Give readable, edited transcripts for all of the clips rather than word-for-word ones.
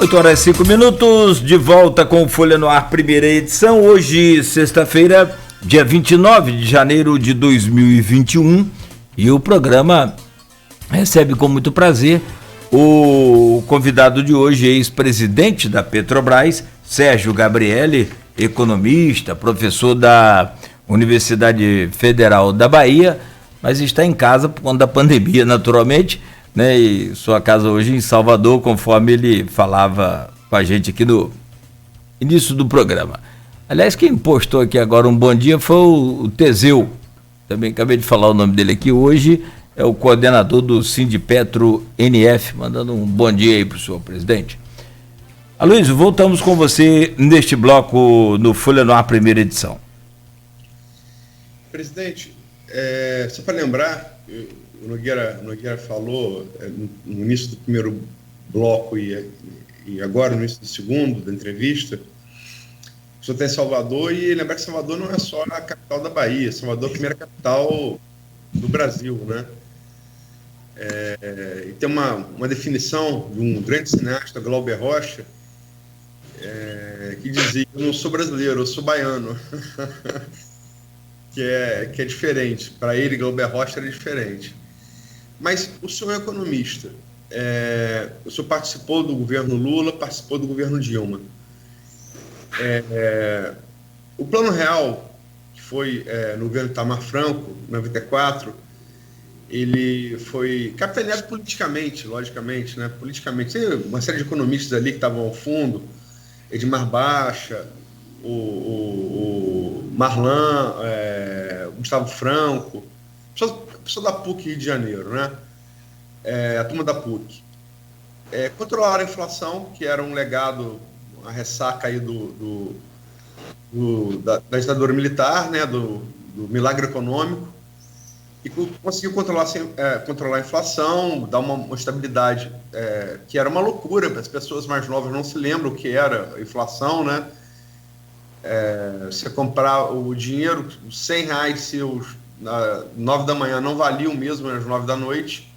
8h05, de volta com o Folha no Ar, primeira edição. Hoje, sexta-feira, dia 29 de janeiro de 2021. E o programa recebe com muito prazer o convidado de hoje, ex-presidente da Petrobras, Sérgio Gabrielli, economista, professor da Universidade Federal da Bahia, mas está em casa por conta da pandemia, naturalmente, né? E sua casa hoje em Salvador, conforme ele falava com a gente aqui no início do programa. Aliás, quem postou aqui agora um bom dia foi o Teseu, também acabei de falar o nome dele aqui hoje, é o coordenador do Sindipetro NF, mandando um bom dia aí para o senhor presidente. Aloysio, voltamos com você neste bloco no Folha no Ar, primeira edição. Presidente, só para lembrar, o Nogueira falou no início do primeiro bloco e agora no início do segundo da entrevista, o senhor está em Salvador, e lembrar que Salvador não é só a capital da Bahia, Salvador é a primeira capital do Brasil, né? E tem uma definição de um grande cineasta, Glauber Rocha, que dizia: eu não sou brasileiro, eu sou baiano. que é diferente. Para ele, Glauber Rocha era diferente. Mas o senhor é economista. O senhor participou do governo Lula, participou do governo Dilma. O Plano Real, que foi no governo Itamar Franco, em 94, ele foi capitaneado politicamente, logicamente, né? Politicamente. Tem uma série de economistas ali que estavam ao fundo, Edmar Baixa, o Marlan, Gustavo Franco, pessoa da PUC Rio de Janeiro, né? A turma da PUC. Controlaram a inflação, que era um legado, uma ressaca aí da ditadura militar, né? do milagre econômico, e conseguiu controlar a inflação, dar uma estabilidade que era uma loucura. As pessoas mais novas não se lembram o que era a inflação, né? Você comprar o dinheiro, R$100 seus, às 9 da manhã, não valiam mesmo às 9 da noite.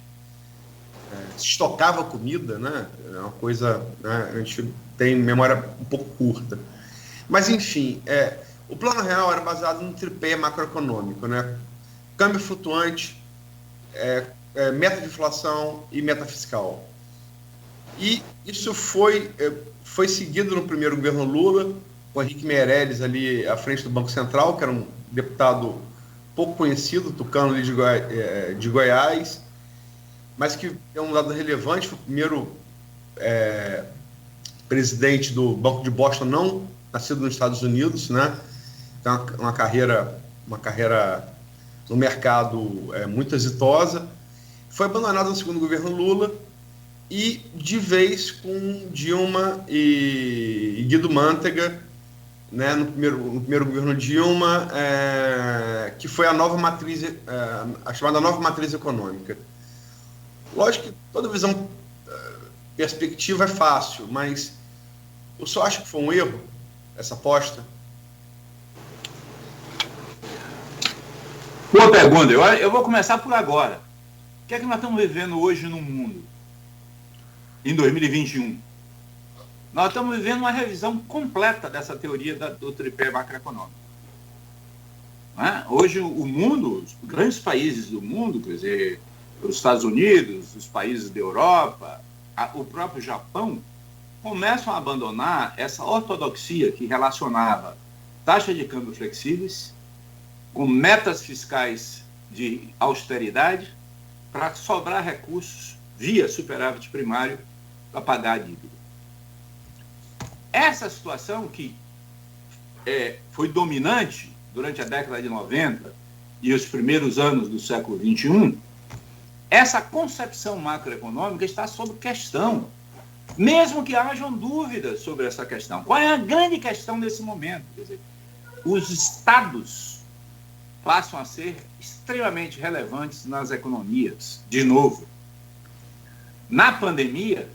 Se estocava comida, né? É uma coisa, né? A gente tem memória um pouco curta. Mas, enfim, o Plano Real era baseado no tripé macroeconômico, né? Câmbio flutuante, meta de inflação e meta fiscal. E isso foi seguido no primeiro governo Lula, com Henrique Meirelles ali à frente do Banco Central, que era um deputado pouco conhecido, tucano ali de Goiás, mas que é um dado relevante. Foi o primeiro presidente do Banco de Boston não nascido nos Estados Unidos, né? Tem uma carreira no mercado muito exitosa. Foi abandonado no segundo governo Lula e de vez com Dilma e Guido Mantega, né, no primeiro governo Dilma, que foi a nova matriz, a chamada nova matriz econômica. Lógico que toda visão, perspectiva é fácil, mas o senhor acha que foi um erro essa aposta? Boa pergunta. Eu vou começar por agora. O que é que nós estamos vivendo hoje no mundo, em 2021? Nós estamos vivendo uma revisão completa dessa teoria do tripé macroeconômico. Né? Hoje, o mundo, os grandes países do mundo, quer dizer, os Estados Unidos, os países da Europa, o próprio Japão, começam a abandonar essa ortodoxia que relacionava taxa de câmbio flexíveis com metas fiscais de austeridade para sobrar recursos via superávit primário para pagar a dívida. Essa situação que foi dominante durante a década de 90 e os primeiros anos do século XXI, essa concepção macroeconômica está sob questão, mesmo que hajam dúvidas sobre essa questão. Qual é a grande questão nesse momento? Quer dizer, os estados passam a ser extremamente relevantes nas economias, de novo. Na pandemia,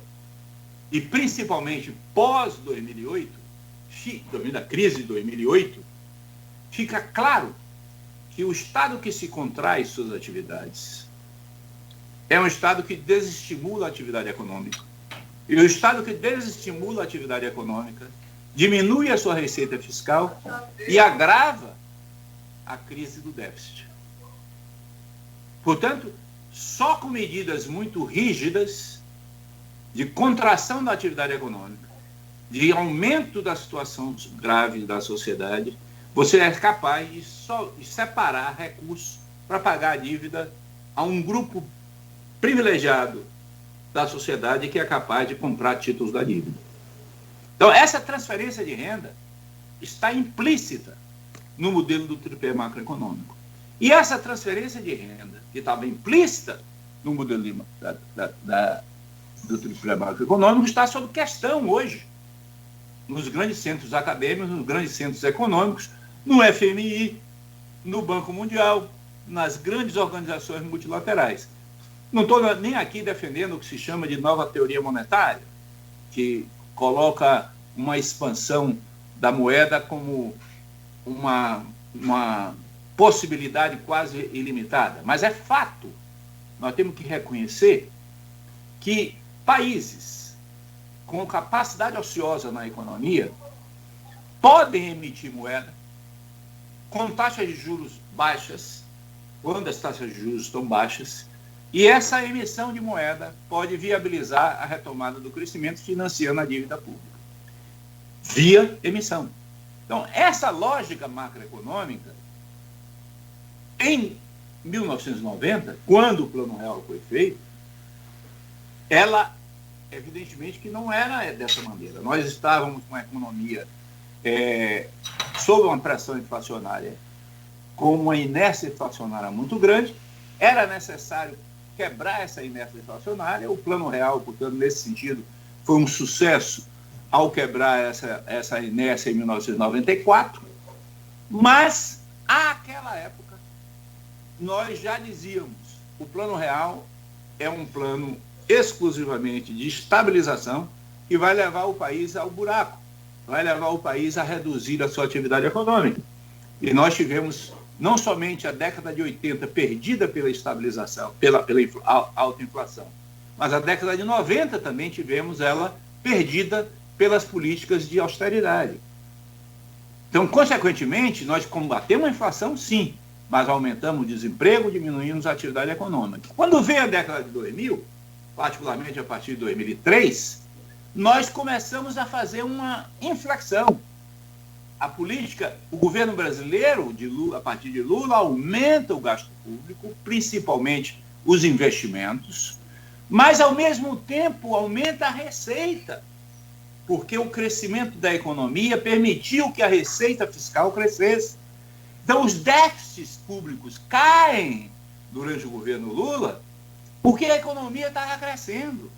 e principalmente pós-2008, da crise de 2008, fica claro que o Estado que se contrai suas atividades é um Estado que desestimula a atividade econômica, E o Estado que desestimula a atividade econômica, diminui a sua receita fiscal e agrava a crise do déficit. Portanto, só com medidas muito rígidas de contração da atividade econômica, de aumento da situação grave da sociedade, você é capaz de separar recursos para pagar a dívida a um grupo privilegiado da sociedade que é capaz de comprar títulos da dívida. Então, essa transferência de renda está implícita no modelo do tripé macroeconômico. E essa transferência de renda, que estava implícita no modelo do tripé macroeconômico, está sob questão hoje nos grandes centros acadêmicos, nos grandes centros econômicos, no FMI, no Banco Mundial, nas grandes organizações multilaterais. Não estou nem aqui defendendo o que se chama de nova teoria monetária, que coloca uma expansão da moeda como uma possibilidade quase ilimitada. Mas é fato, nós temos que reconhecer que países com capacidade ociosa na economia podem emitir moeda com taxas de juros baixas, quando as taxas de juros estão baixas, e essa emissão de moeda pode viabilizar a retomada do crescimento financiando a dívida pública, via emissão. Então, essa lógica macroeconômica, em 1990, quando o Plano Real foi feito, ela, evidentemente, que não era dessa maneira. Nós estávamos com a economia sob uma pressão inflacionária, com uma inércia inflacionária muito grande. Era necessário quebrar essa inércia inflacionária. O Plano Real, portanto, nesse sentido, foi um sucesso ao quebrar essa inércia em 1994. Mas, àquela época, nós já dizíamos, o Plano Real é um plano exclusivamente de estabilização que vai levar o país ao buraco, vai levar o país a reduzir a sua atividade econômica. E nós tivemos não somente a década de 80 perdida pela estabilização, pela alta inflação, mas a década de 90 também tivemos ela perdida pelas políticas de austeridade. Então, consequentemente, nós combatemos a inflação, sim, mas aumentamos o desemprego, diminuímos a atividade econômica. Quando veio a década de 2000, particularmente a partir de 2003, nós começamos a fazer uma inflexão. A política, o governo brasileiro, a partir de Lula, aumenta o gasto público, principalmente os investimentos, mas, ao mesmo tempo, aumenta a receita, porque o crescimento da economia permitiu que a receita fiscal crescesse. Então, os déficits públicos caem durante o governo Lula, porque a economia estava crescendo.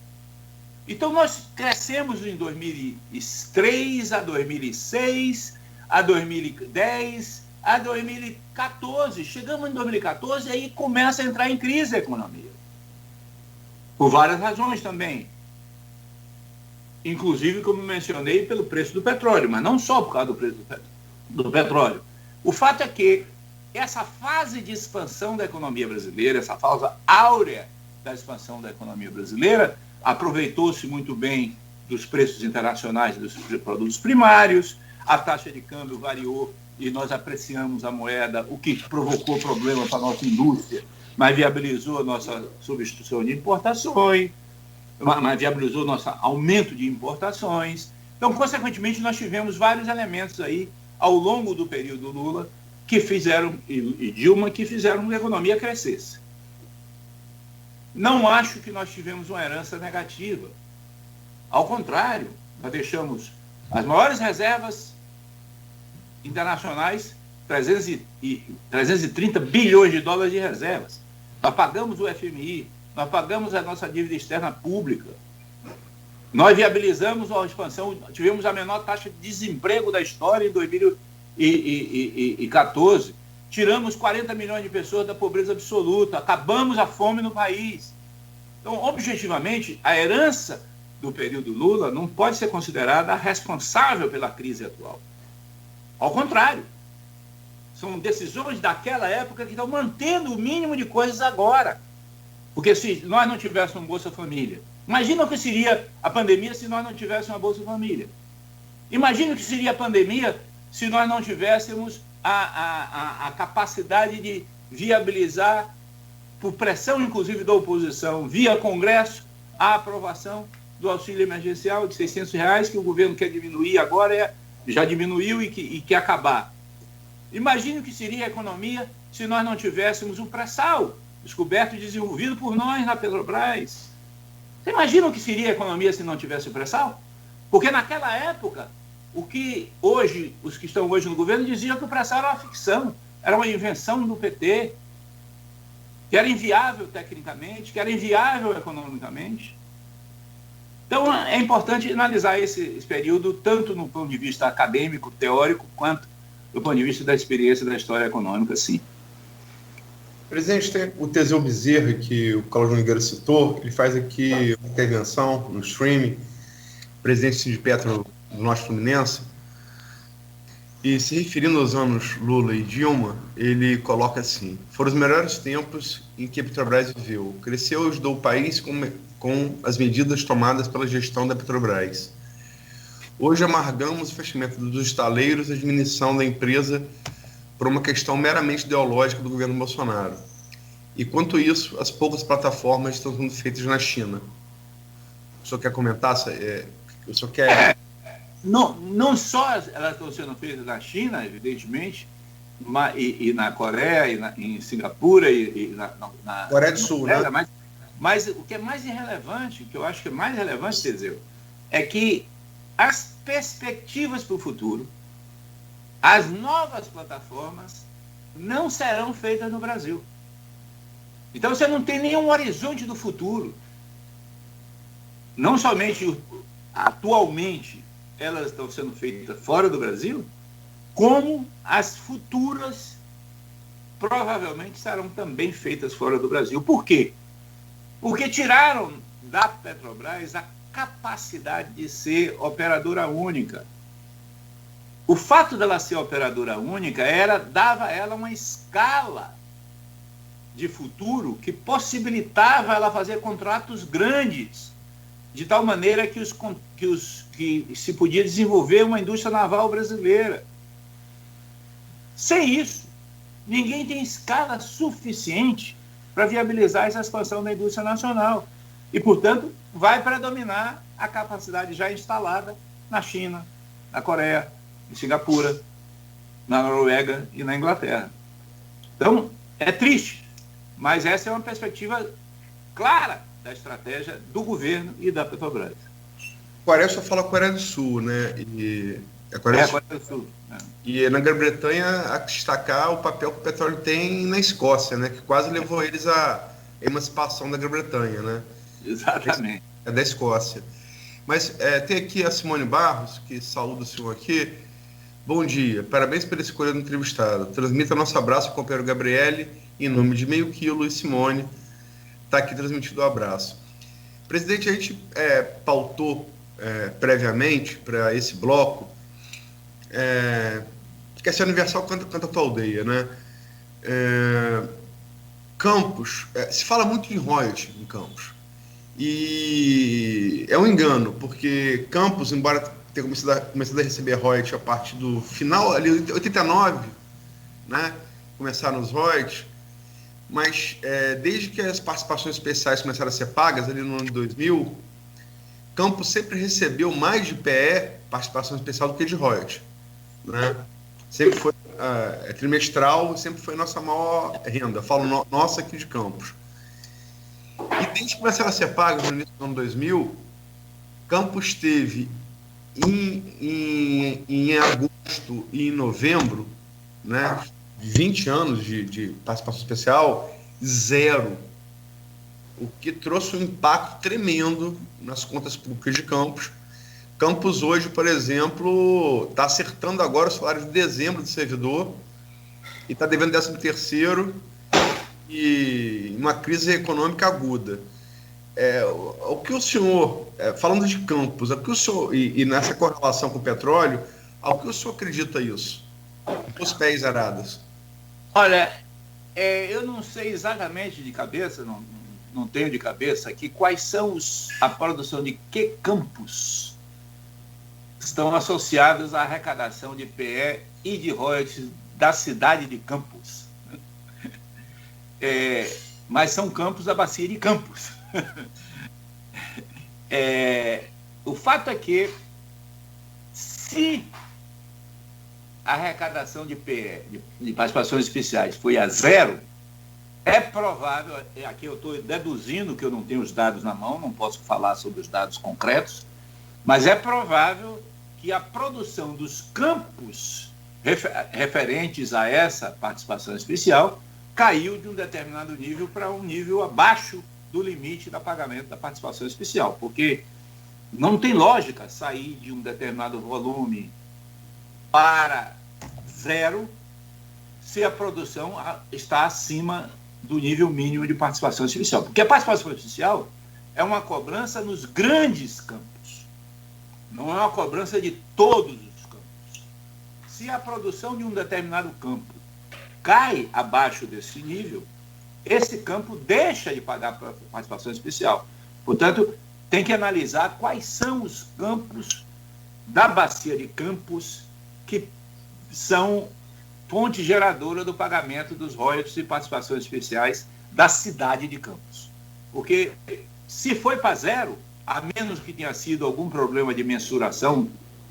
Então, nós crescemos em 2003, a 2006, a 2010, a 2014. Chegamos em 2014 e aí começa a entrar em crise a economia. Por várias razões também. Inclusive, como mencionei, pelo preço do petróleo, mas não só por causa do preço do petróleo. O fato é que essa fase de expansão da economia brasileira, essa fase áurea da expansão da economia brasileira, aproveitou-se muito bem dos preços internacionais dos produtos primários, a taxa de câmbio variou e nós apreciamos a moeda, o que provocou problema para a nossa indústria, mas viabilizou a nossa substituição de importações, mas viabilizou o nosso aumento de importações. Então, consequentemente, nós tivemos vários elementos aí ao longo do período Lula que fizeram, e Dilma, que fizeram a economia crescesse. Não acho que nós tivemos uma herança negativa. Ao contrário, nós deixamos as maiores reservas internacionais, 330 bilhões de dólares de reservas. Nós pagamos o FMI, nós pagamos a nossa dívida externa pública, nós viabilizamos a expansão, tivemos a menor taxa de desemprego da história em 2014, tiramos 40 milhões de pessoas da pobreza absoluta, acabamos a fome no país. Então, objetivamente, a herança do período Lula não pode ser considerada responsável pela crise atual. Ao contrário, são decisões daquela época que estão mantendo o mínimo de coisas agora. Porque se nós não tivéssemos um Bolsa Família, imagina o que seria a pandemia se nós não tivéssemos uma Bolsa Família. Imagina o que seria a pandemia se nós não tivéssemos a capacidade de viabilizar, por pressão inclusive da oposição, via Congresso, a aprovação do auxílio emergencial de R$600, que o governo quer diminuir agora, já diminuiu e quer acabar. Imagine o que seria a economia se nós não tivéssemos um pré-sal descoberto e desenvolvido por nós na Petrobras. Você imagina o que seria a economia se não tivesse o pré-sal? Porque naquela época, o que hoje, os que estão hoje no governo diziam que o pré-sal era uma ficção, era uma invenção do PT, que era inviável tecnicamente, que era inviável economicamente. Então, é importante analisar esse período, tanto no ponto de vista acadêmico, teórico, quanto do ponto de vista da experiência da história econômica, sim. Presidente, tem o Teseu Bezerra, que o Cláudio Nogueira citou, ele faz aqui uma intervenção no streaming, presidente de Petro do Norte Fluminense, e se referindo aos anos Lula e Dilma, ele coloca assim: foram os melhores tempos em que a Petrobras viveu. Cresceu e ajudou o país com as medidas tomadas pela gestão da Petrobras. Hoje amargamos o fechamento dos estaleiros e a diminuição da empresa por uma questão meramente ideológica do governo Bolsonaro. E quanto isso, as poucas plataformas estão sendo feitas na China. O senhor quer comentar? O senhor quer... Não só elas estão sendo feitas na China, evidentemente, e na Coreia, em Singapura, e na Coreia do Sul, Coreia, né? Mas o que é mais irrelevante, que eu acho que é mais relevante, Teseu, é que as perspectivas para o futuro, as novas plataformas, não serão feitas no Brasil. Então você não tem nenhum horizonte do futuro. Não somente atualmente elas estão sendo feitas fora do Brasil, como as futuras provavelmente serão também feitas fora do Brasil. Por quê? Porque tiraram da Petrobras a capacidade de ser operadora única. O fato dela ser operadora única dava a ela uma escala de futuro que possibilitava ela fazer contratos grandes, de tal maneira que se podia desenvolver uma indústria naval brasileira. Sem isso, ninguém tem escala suficiente para viabilizar essa expansão da indústria nacional. E, portanto, vai predominar a capacidade já instalada na China, na Coreia, em Singapura, na Noruega e na Inglaterra. Então, é triste, mas essa é uma perspectiva clara da estratégia do governo e da Petrobras. Coreia só fala Coreia do Sul, né? A Coreia do Sul. E na Grã-Bretanha, a destacar o papel que o petróleo tem na Escócia, né? Que quase levou eles à emancipação da Grã-Bretanha, né? Exatamente. É da Escócia. Mas tem aqui a Simone Barros, que saúda o senhor aqui. Bom dia, parabéns pela escolha do entrevistado. Transmita nosso abraço ao companheiro Gabriele, em nome de Meio Quilo, e Simone está aqui transmitido o abraço. Presidente, a gente pautou previamente para esse bloco que essa Universal canta a tua aldeia, né? Campos, se fala muito de royalties em Campos. E é um engano, porque Campos, embora tenha começado a receber royalties a partir do final, ali, 89, né? Começaram os royalties, mas desde que as participações especiais começaram a ser pagas, ali no ano de 2000, Campos sempre recebeu mais de PE, participação especial, do que de royalties, né? Sempre foi trimestral, sempre foi nossa maior renda. Falo nossa aqui de Campos. E desde que começaram a ser pagas no início do ano 2000, Campos teve em agosto e em novembro, né, 20 anos de participação especial, 0. O que trouxe um impacto tremendo nas contas públicas de Campos. Campos hoje, por exemplo, está acertando agora o salário de dezembro do servidor e está devendo 13º e uma crise econômica aguda. O que o senhor, falando de Campos, o que o senhor, e nessa correlação com o petróleo, ao que o senhor acredita isso? Os pés arados. Olha, eu não sei exatamente de cabeça, não não tenho de cabeça aqui quais são a produção de que campos estão associados à arrecadação de PE e de royalties da cidade de Campos. Mas são campos da bacia de Campos. O fato é que, se a arrecadação de PE, de participações especiais, foi a zero, é provável, aqui eu estou deduzindo que eu não tenho os dados na mão, não posso falar sobre os dados concretos, mas é provável que a produção dos campos referentes a essa participação especial caiu de um determinado nível para um nível abaixo do limite da pagamento da participação especial, porque não tem lógica sair de um determinado volume para zero se a produção está acima do nível mínimo de participação especial. Porque a participação especial é uma cobrança nos grandes campos, não é uma cobrança de todos os campos. Se a produção de um determinado campo cai abaixo desse nível, esse campo deixa de pagar a participação especial. Portanto, tem que analisar quais são os campos da bacia de Campos que são fonte geradora do pagamento dos royalties e participações especiais da cidade de Campos. Porque se foi para zero, a menos que tenha sido algum problema de mensuração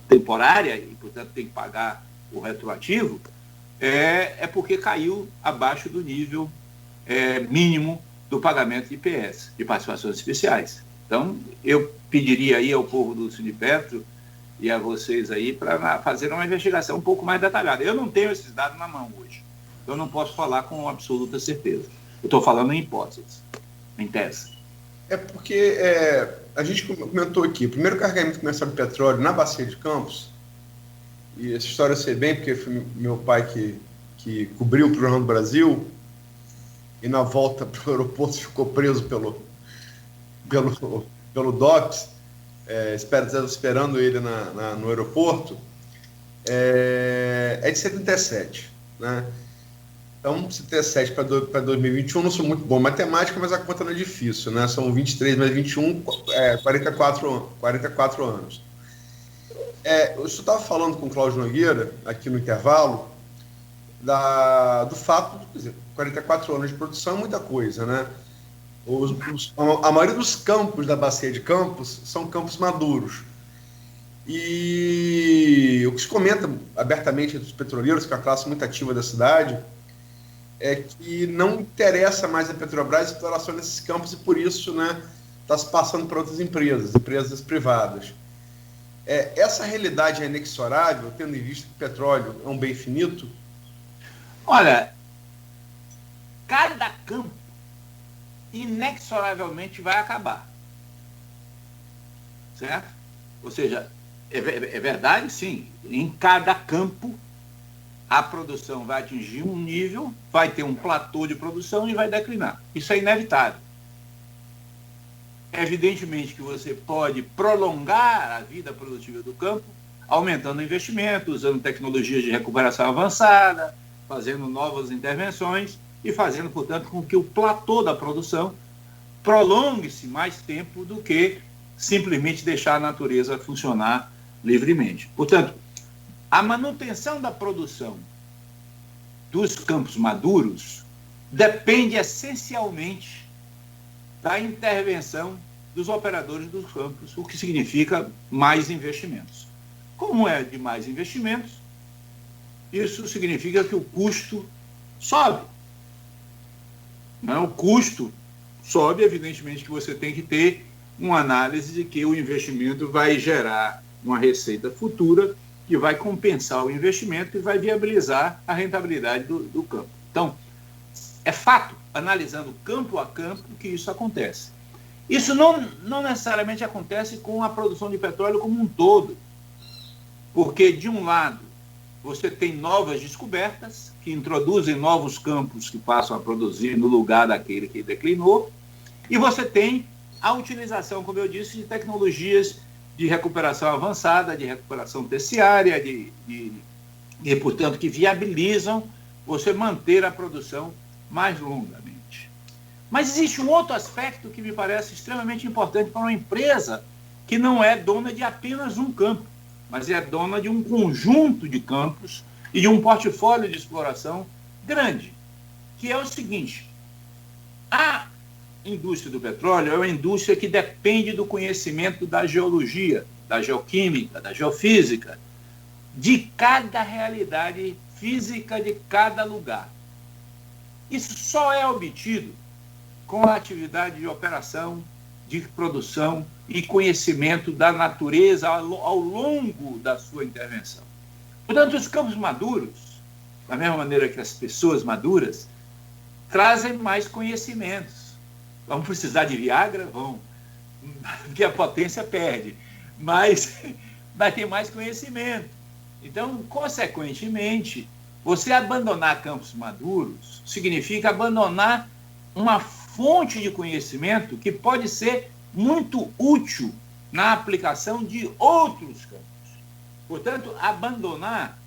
temporária, e, portanto, tem que pagar o retroativo, é porque caiu abaixo do nível mínimo do pagamento de IPS, de participações especiais. Então, eu pediria aí ao povo do Sindipetro e a vocês aí para fazer uma investigação um pouco mais detalhada. Eu não tenho esses dados na mão hoje, então eu não posso falar com absoluta certeza. Eu estou falando em hipóteses, em tese. Porque a gente comentou aqui, o primeiro carregamento comercial de petróleo na bacia de Campos, e essa história eu sei bem, porque foi meu pai que cobriu o programa do Brasil, e na volta para o aeroporto ficou preso pelo DOPS, esperando ele no aeroporto, é de 77, né? Então, 77 para 2021, não sou muito bom em matemática, mas a conta não é difícil, né? São 23 mais 21, 44 anos. Eu estava falando com o Cláudio Nogueira, aqui no intervalo, do fato de, quer dizer, 44 anos de produção é muita coisa, né? A maioria dos campos da bacia de Campos são campos maduros. E o que se comenta abertamente dos petroleiros, que é a classe muito ativa da cidade, é que não interessa mais a Petrobras a exploração desses campos e, por isso, né, está se passando para outras empresas privadas. Essa realidade é inexorável, tendo em vista que o petróleo é um bem finito? Olha, cada campo inexoravelmente vai acabar. Certo? Ou seja, é verdade, sim. Em cada campo, a produção vai atingir um nível, vai ter um platô de produção e vai declinar. Isso é inevitável. Evidentemente que você pode prolongar a vida produtiva do campo, aumentando o investimento, usando tecnologias de recuperação avançada, fazendo novas intervenções e fazendo, portanto, com que o platô da produção prolongue-se mais tempo do que simplesmente deixar a natureza funcionar livremente. Portanto, a manutenção da produção dos campos maduros depende essencialmente da intervenção dos operadores dos campos, o que significa mais investimentos. Como é de mais investimentos, isso significa que o custo sobe. Não, o custo sobe, evidentemente que você tem que ter uma análise de que o investimento vai gerar uma receita futura que vai compensar o investimento e vai viabilizar a rentabilidade do campo. Então, é fato, analisando campo a campo, que isso acontece. Isso não necessariamente acontece com a produção de petróleo como um todo, porque, de um lado, você tem novas descobertas que introduzem novos campos que passam a produzir no lugar daquele que declinou, e você tem a utilização, como eu disse, de tecnologias de recuperação avançada, de recuperação terciária, e, portanto, que viabilizam você manter a produção mais longamente. Mas existe um outro aspecto que me parece extremamente importante para uma empresa que não é dona de apenas um campo, mas é dona de um conjunto de campos e de um portfólio de exploração grande, que é o seguinte: a indústria do petróleo é uma indústria que depende do conhecimento da geologia, da geoquímica, da geofísica, de cada realidade física de cada lugar. Isso só é obtido com a atividade de operação, de produção e conhecimento da natureza ao longo da sua intervenção. Portanto, os campos maduros, da mesma maneira que as pessoas maduras, trazem mais conhecimentos. Vão precisar de Viagra? Vão, porque a potência perde, mas vai ter mais conhecimento. Então, consequentemente, você abandonar campos maduros significa abandonar uma fonte de conhecimento que pode ser muito útil na aplicação de outros campos. Portanto, abandonar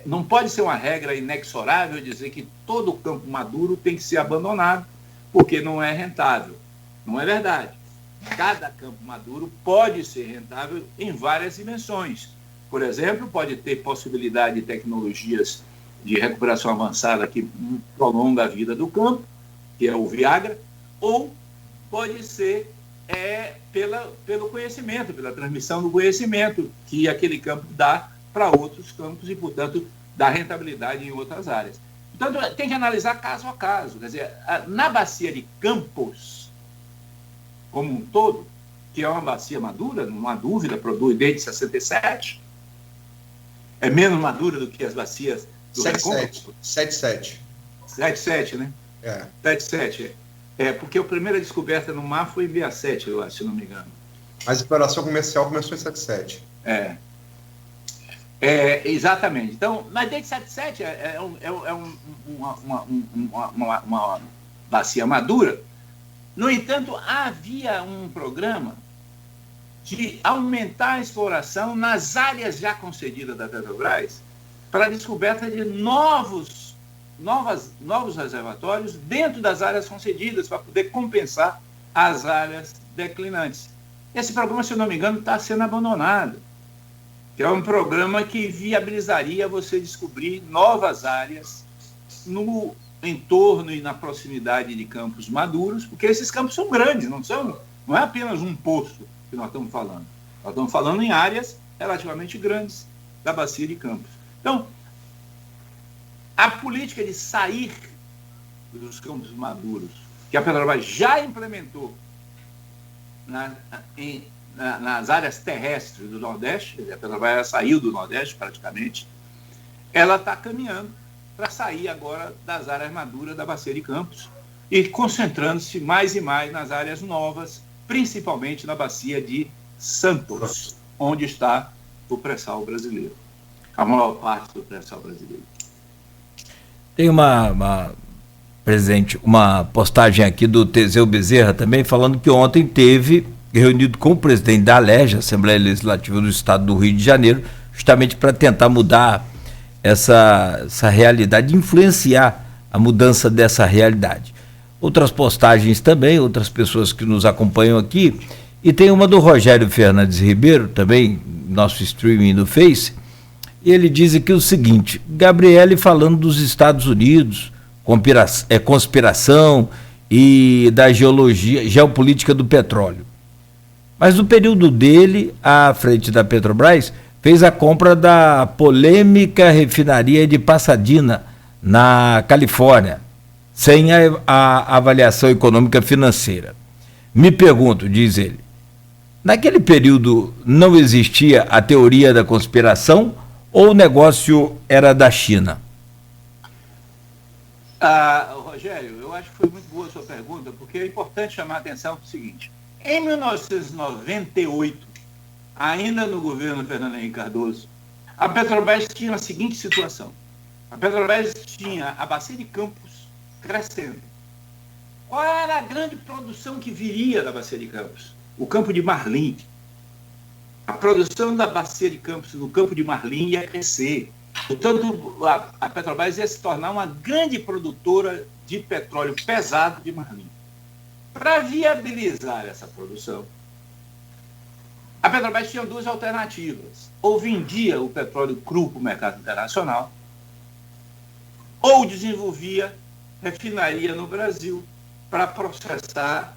não pode ser uma regra inexorável dizer que todo campo maduro tem que ser abandonado porque não é rentável. Não é verdade. Cada campo maduro pode ser rentável em várias dimensões. Por exemplo, pode ter possibilidade de tecnologias de recuperação avançada que prolonga a vida do campo, que é o Viagra, ou pode ser pelo conhecimento, pela transmissão do conhecimento que aquele campo dá para outros campos e, portanto, dá rentabilidade em outras áreas. Portanto, tem que analisar caso a caso. Quer dizer, na bacia de Campos, como um todo, que é uma bacia madura, não há dúvida, produz desde 67, é menos madura do que as bacias do 77. 77, né? 77. Porque a primeira descoberta no mar foi em 67, eu acho, se não me engano. Mas a exploração comercial começou em 77. Exatamente. Então, mas desde 77 uma bacia madura. No entanto, havia um programa de aumentar a exploração nas áreas já concedidas da Petrobras para a descoberta de novos reservatórios dentro das áreas concedidas para poder compensar as áreas declinantes. Esse programa, se eu não me engano, está sendo abandonado. Que é um programa que viabilizaria você descobrir novas áreas no entorno e na proximidade de campos maduros, porque esses campos são grandes, não é apenas um poço que nós estamos falando. Nós estamos falando em áreas relativamente grandes da bacia de Campos. Então, a política de sair dos campos maduros, que a Petrobras já implementou nas áreas terrestres do Nordeste, a Petrobras saiu do Nordeste praticamente, ela está caminhando para sair agora das áreas maduras da bacia de Campos e concentrando-se mais e mais nas áreas novas, principalmente na bacia de Santos, onde está o pré-sal brasileiro, a maior parte do pré-sal brasileiro. Tem uma postagem aqui do Teseu Bezerra também, falando que ontem teve reunido com o presidente da ALERJ, Assembleia Legislativa do Estado do Rio de Janeiro, justamente para tentar mudar essa realidade, influenciar a mudança dessa realidade. Outras postagens também, outras pessoas que nos acompanham aqui, e tem uma do Rogério Fernandes Ribeiro, também nosso streaming no Face, e ele diz aqui o seguinte: Gabriele falando dos Estados Unidos, conspiração e da geopolítica do petróleo. Mas no período dele, à frente da Petrobras, fez a compra da polêmica refinaria de Pasadena, na Califórnia, sem a avaliação econômica financeira. Me pergunto, diz ele, naquele período não existia a teoria da conspiração ou o negócio era da China? Rogério, eu acho que foi muito boa a sua pergunta, porque é importante chamar a atenção para o seguinte: em 1998, ainda no governo Fernando Henrique Cardoso, a Petrobras tinha a seguinte situação. A Petrobras tinha a bacia de Campos crescendo. Qual era a grande produção que viria da bacia de Campos? O campo de Marlim. A produção da bacia de Campos no campo de Marlim ia crescer. Portanto, a Petrobras ia se tornar uma grande produtora de petróleo pesado de Marlim. Para viabilizar essa produção, a Petrobras tinha duas alternativas. Ou vendia o petróleo cru para o mercado internacional, ou desenvolvia refinaria no Brasil para processar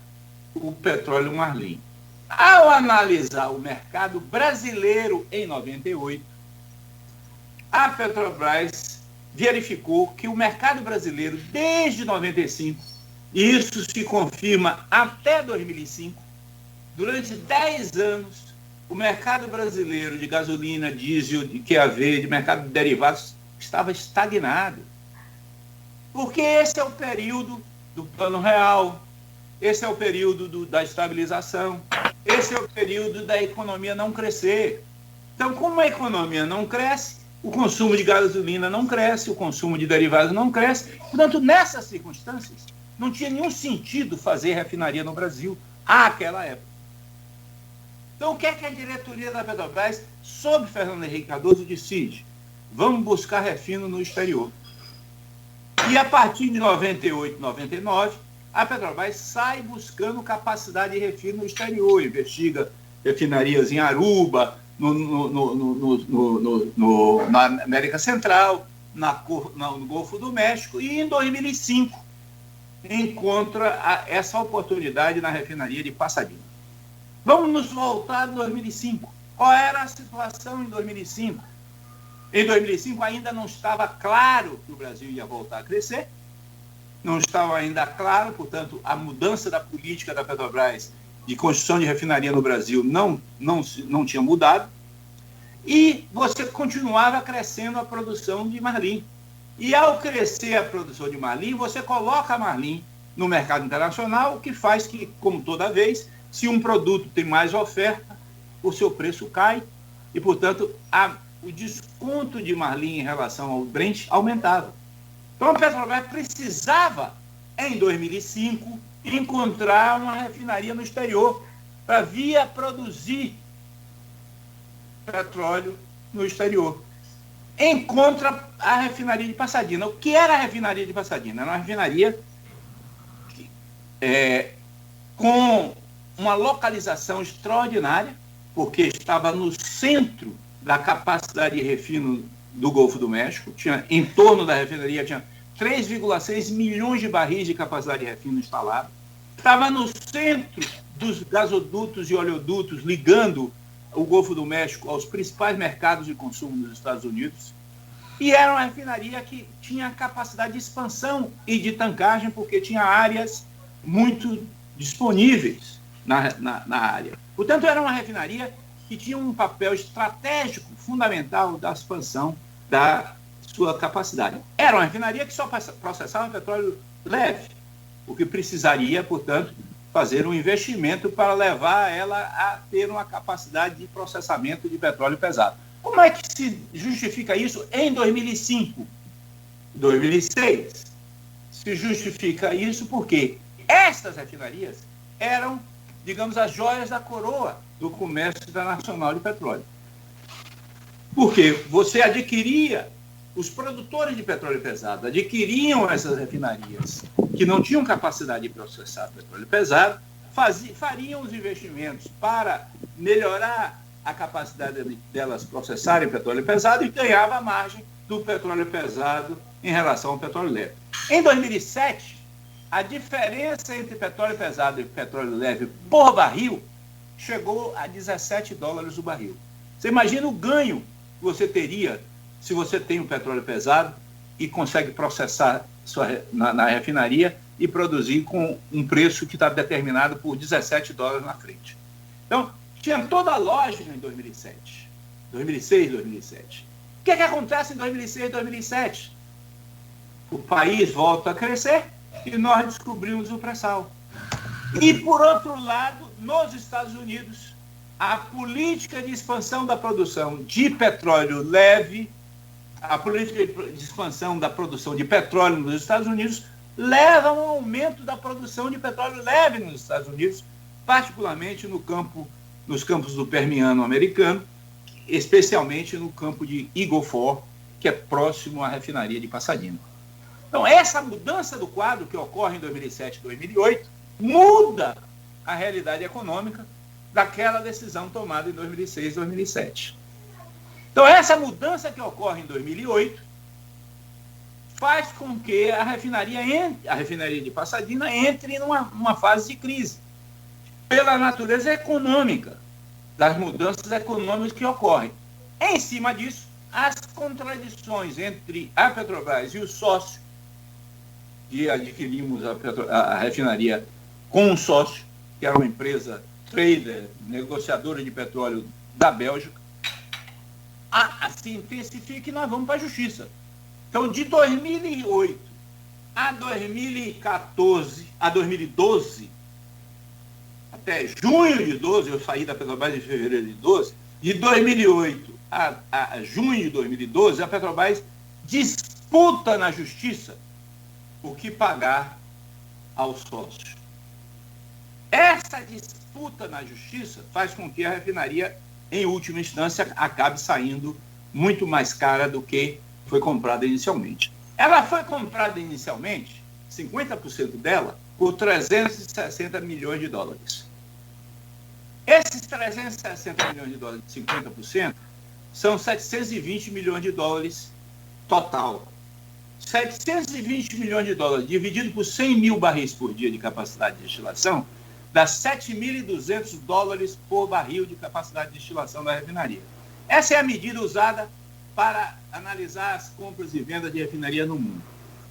o petróleo Marlim. Ao analisar o mercado brasileiro em 98, a Petrobras verificou que o mercado brasileiro, desde 95, e isso se confirma até 2005, durante 10 anos, o mercado brasileiro de gasolina, diesel, de QAV, de mercado de derivados, estava estagnado. Porque esse é o período do Plano Real, esse é o período da estabilização, esse é o período da economia não crescer. Então, como a economia não cresce, o consumo de gasolina não cresce, o consumo de derivados não cresce. Portanto, nessas circunstâncias, não tinha nenhum sentido fazer refinaria no Brasil àquela época. Então, o que é que a diretoria da Petrobras, sob Fernando Henrique Cardoso, decide? Vamos buscar refino no exterior. E a partir de 98, 99, a Petrobras sai buscando capacidade de refino no exterior, investiga refinarias em Aruba, na América Central, no Golfo do México, e em 2005 encontra essa oportunidade na refinaria de Passadina. Vamos nos voltar em 2005. Qual era a situação em 2005? Em 2005 ainda não estava claro que o Brasil ia voltar a crescer, não estava ainda claro, portanto, a mudança da política da Petrobras de construção de refinaria no Brasil não tinha mudado, e você continuava crescendo a produção de Marlim. E ao crescer a produção de Marlim, você coloca a Marlim no mercado internacional, o que faz que, como toda vez, se um produto tem mais oferta, o seu preço cai, e, portanto, o desconto de Marlim em relação ao Brent aumentava. Então, a Petrobras precisava, em 2005, encontrar uma refinaria no exterior para produzir petróleo no exterior. Encontra a refinaria de Passadina. O que era a refinaria de Passadina? Era uma refinaria com uma localização extraordinária, porque estava no centro da capacidade de refino do Golfo do México. Em torno da refinaria tinha 3,6 milhões de barris de capacidade de refino instalado. Estava no centro dos gasodutos e oleodutos ligando o Golfo do México aos principais mercados de consumo dos Estados Unidos. E era uma refinaria que tinha capacidade de expansão e de tankagem, porque tinha áreas muito disponíveis na área. Portanto, era uma refinaria que tinha um papel estratégico fundamental da expansão da sua capacidade. Era uma refinaria que só processava petróleo leve, o que precisaria, portanto, fazer um investimento para levar ela a ter uma capacidade de processamento de petróleo pesado. Como é que se justifica isso em 2005? 2006? Se justifica isso porque estas refinarias eram, digamos, as joias da coroa do comércio internacional de petróleo. Porque você adquiria, os produtores de petróleo pesado adquiriam essas refinarias que não tinham capacidade de processar petróleo pesado, fariam os investimentos para melhorar a capacidade delas processarem petróleo pesado e ganhava a margem do petróleo pesado em relação ao petróleo leve. Em 2007, a diferença entre petróleo pesado e petróleo leve por barril chegou a $17 o barril. Você imagina o ganho que você teria se você tem um petróleo pesado e consegue processar na refinaria e produzir com um preço que está determinado por $17 na frente. Então, tinha toda a lógica em 2006, 2007. O que acontece em 2006 e 2007? O país volta a crescer e nós descobrimos o pré-sal. E, por outro lado, nos Estados Unidos, a política de expansão da produção de petróleo leve, a política de expansão da produção de petróleo nos Estados Unidos leva a um aumento da produção de petróleo leve nos Estados Unidos, particularmente nos campos do Permiano americano, especialmente no campo de Eagle Ford, que é próximo à refinaria de Pasadena. Então, essa mudança do quadro que ocorre em 2007 e 2008 muda a realidade econômica daquela decisão tomada em 2006 e 2007. Então, essa mudança que ocorre em 2008 faz com que a refinaria de Pasadena entre numa fase de crise, pela natureza econômica, das mudanças econômicas que ocorrem. Em cima disso, as contradições entre a Petrobras e o sócio, que adquirimos a refinaria com um sócio, que era uma empresa trader, negociadora de petróleo da Bélgica, se intensifica e nós vamos para a justiça. Então, de 2008 a 2014, a 2012, até junho de 12, eu saí da Petrobras em fevereiro de 12, de 2008 a junho de 2012, a Petrobras disputa na justiça o que pagar ao sócio. Essa disputa na justiça faz com que a refinaria, em última instância, acabe saindo muito mais cara do que foi comprada inicialmente. Ela foi comprada inicialmente, 50% dela, por 360 milhões de dólares. Esses 360 milhões de dólares, 50%, são 720 milhões de dólares total. 720 milhões de dólares dividido por 100 mil barris por dia de capacidade de destilação dá 7.200 dólares por barril de capacidade de destilação da refinaria. Essa é a medida usada para analisar as compras e vendas de refinaria no mundo.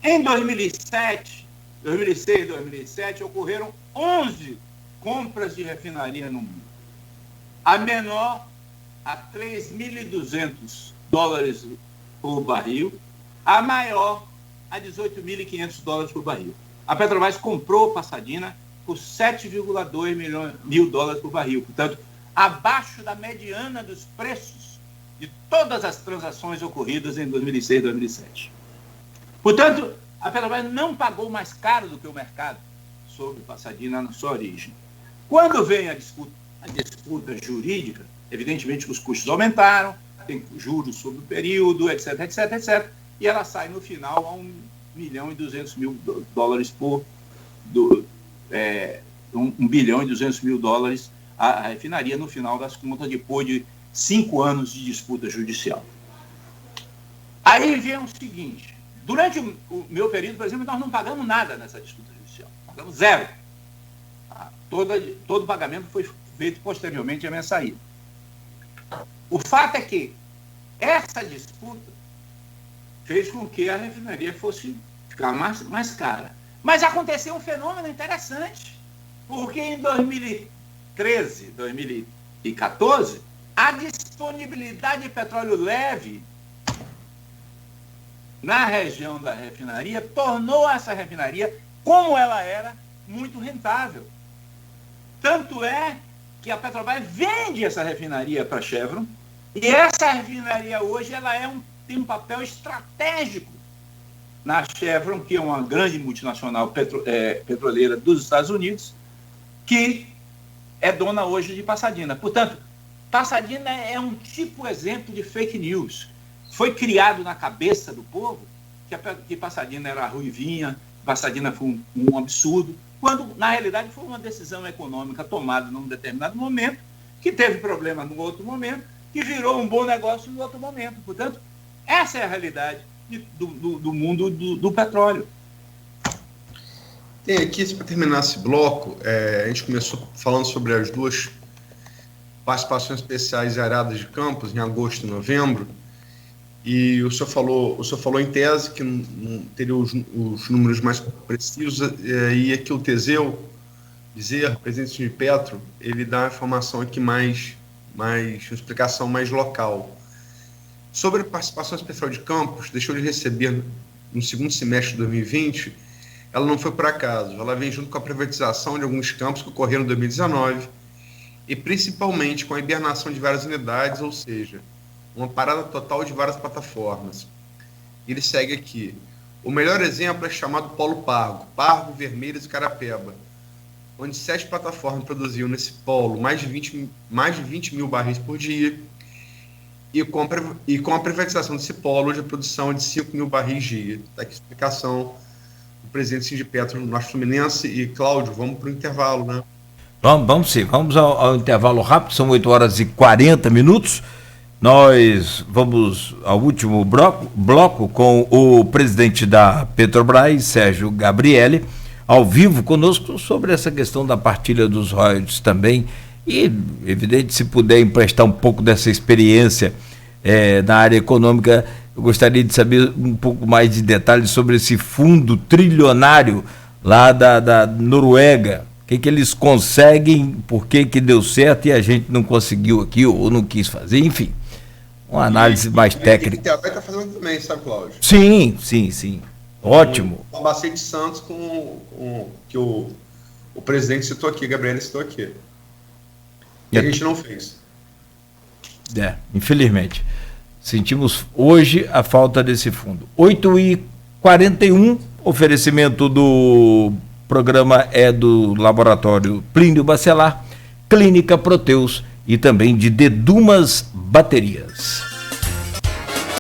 Em 2006 e 2007, ocorreram 11 compras de refinaria no mundo. A menor, a 3.200 dólares por barril, a maior, a 18.500 dólares por barril. A Petrobras comprou Pasadena por 7,2 mil dólares por barril, portanto, abaixo da mediana dos preços de todas as transações ocorridas em 2006 e 2007. Portanto, a Petrobras não pagou mais caro do que o mercado sobre Pasadena na sua origem. Quando vem a disputa jurídica, evidentemente que os custos aumentaram, tem juros sobre o período, etc, etc, etc, e ela sai no final a 1.200.000 dólares por... 1 bilhão e 200 mil dólares a refinaria no final das contas, depois de 5 anos de disputa judicial. Aí vem o seguinte: durante o meu período, por exemplo, nós não pagamos nada nessa disputa judicial, pagamos zero. Todo o pagamento foi feito posteriormente à minha saída. O fato é que essa disputa fez com que a refinaria fosse ficar mais cara. Mas aconteceu um fenômeno interessante, porque em 2013, 2014, a disponibilidade de petróleo leve na região da refinaria tornou essa refinaria, como ela era, muito rentável. Tanto é que a Petrobras vende essa refinaria para a Chevron, e essa refinaria hoje tem um papel estratégico na Chevron, que é uma grande multinacional petroleira dos Estados Unidos, que é dona hoje de Pasadena. Portanto, Pasadena é um exemplo de fake news. Foi criado na cabeça do povo que Pasadena era ruivinha, Pasadena foi um absurdo, quando, na realidade, foi uma decisão econômica tomada num determinado momento, que teve problema no outro momento, que virou um bom negócio no outro momento. Portanto, essa é a realidade do mundo do petróleo. Tem aqui, para terminar esse bloco, a gente começou falando sobre as duas participações especiais em Aradas de Campos, em agosto e novembro, e o senhor falou em tese que não teria os números mais precisos, e aqui o Teseu Bezerra, presidente de Petro, ele dá uma informação aqui uma explicação mais local. Sobre a participação especial de Campos, deixou de receber no segundo semestre de 2020, ela não foi por acaso, ela vem junto com a privatização de alguns campos que ocorreram em 2019 e principalmente com a hibernação de várias unidades, ou seja, uma parada total de várias plataformas. Ele segue aqui. O melhor exemplo é chamado Polo Pargo, Vermelhos e Carapeba, onde 7 plataformas produziam nesse polo mais de 20 mil barris por dia, E com a privatização desse polo de produção de 5 mil barris dia. Está aqui a explicação do presidente Sindipetro no Norte Fluminense. E, Cláudio, vamos para o intervalo, né? Vamos sim, vamos ao intervalo rápido, são 8 horas e 40 minutos. Nós vamos ao último bloco com o presidente da Petrobras, Sérgio Gabrielli, ao vivo conosco sobre essa questão da partilha dos royalties também. E, evidente, se puder emprestar um pouco dessa experiência na área econômica, eu gostaria de saber um pouco mais de detalhes sobre esse fundo trilionário lá da Noruega. O que eles conseguem, por que deu certo e a gente não conseguiu aqui ou não quis fazer, enfim. Uma análise mais técnica. Vai estar fazendo também, sabe, Cláudio? Sim. Ótimo. O Albacete Santos que o presidente citou aqui, Gabriel citou aqui. E a gente não fez. Infelizmente. Sentimos hoje a falta desse fundo. 8h41, oferecimento do programa é do Laboratório Plínio Bacelar, Clínica Proteus e também de Dedumas Baterias.